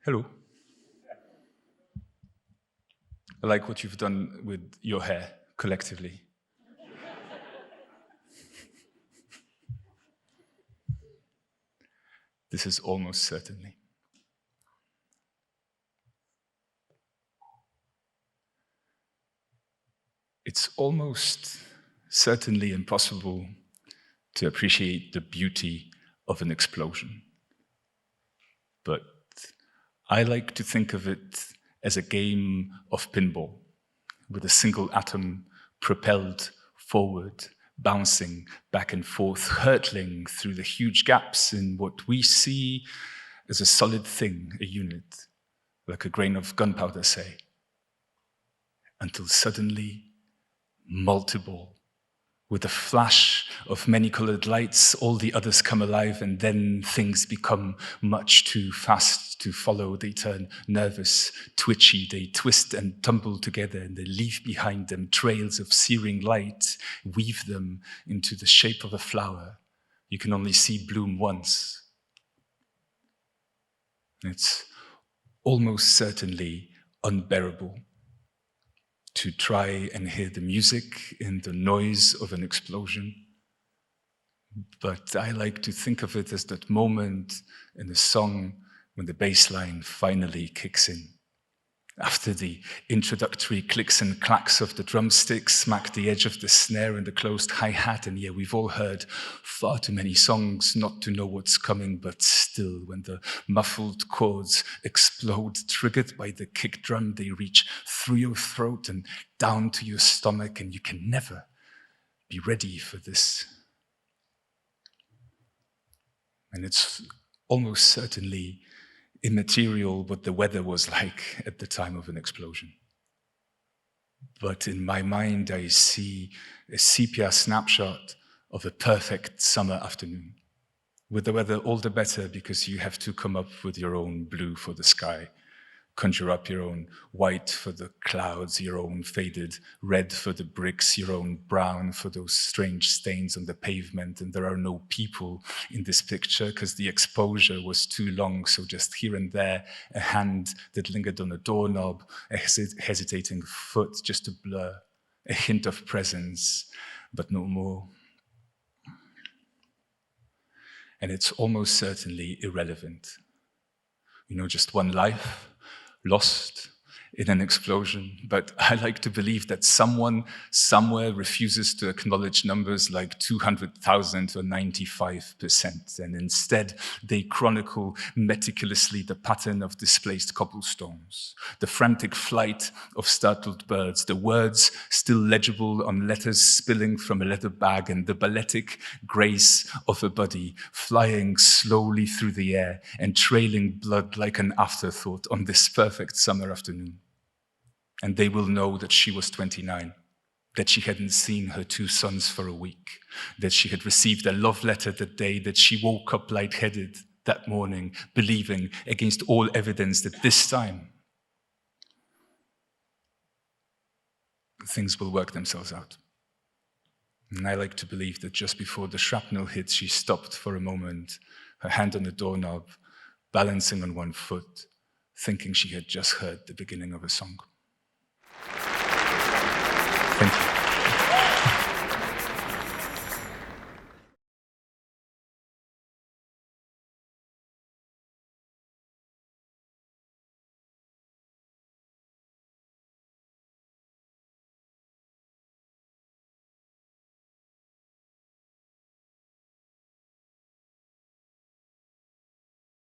Hello. I like what you've done with your hair, collectively. This is almost certainly. It's almost certainly impossible to appreciate the beauty of an explosion. But I like to think of it as a game of pinball, with a single atom propelled forward, bouncing back and forth, hurtling through the huge gaps in what we see as a solid thing, a unit, like a grain of gunpowder, say, until suddenly, multiple, with a flash of many-colored lights, all the others come alive, and then things become much too fast to follow. They turn nervous, twitchy, they twist and tumble together, and they leave behind them trails of searing light, weave them into the shape of a flower you can only see bloom once. It's almost certainly unbearable to try and hear the music in the noise of an explosion. But I like to think of it as that moment in a song when the bass line finally kicks in. After the introductory clicks and clacks of the drumsticks smack the edge of the snare and the closed hi-hat, and yeah, we've all heard far too many songs not to know what's coming, but still, when the muffled chords explode, triggered by the kick drum, they reach through your throat and down to your stomach, and you can never be ready for this. And it's almost certainly immaterial what the weather was like at the time of an explosion. But in my mind, I see a sepia snapshot of a perfect summer afternoon, with the weather all the better because you have to come up with your own blue for the sky, conjure up your own white for the clouds, your own faded red for the bricks, your own brown for those strange stains on the pavement. And there are no people in this picture because the exposure was too long. So just here and there, a hand that lingered on a doorknob, a hesitating foot, just a blur, a hint of presence, but no more. And it's almost certainly irrelevant. Just one life lost in an explosion, but I like to believe that someone somewhere refuses to acknowledge numbers like 200,000 or 95%, and instead they chronicle meticulously the pattern of displaced cobblestones, the frantic flight of startled birds, the words still legible on letters spilling from a leather bag, and the balletic grace of a body flying slowly through the air and trailing blood like an afterthought on this perfect summer afternoon. And they will know that she was 29, that she hadn't seen her 2 sons for a week, that she had received a love letter that day, that she woke up lightheaded that morning, believing against all evidence that this time things will work themselves out. And I like to believe that just before the shrapnel hit, she stopped for a moment, her hand on the doorknob, balancing on one foot, thinking she had just heard the beginning of a song. Thank you.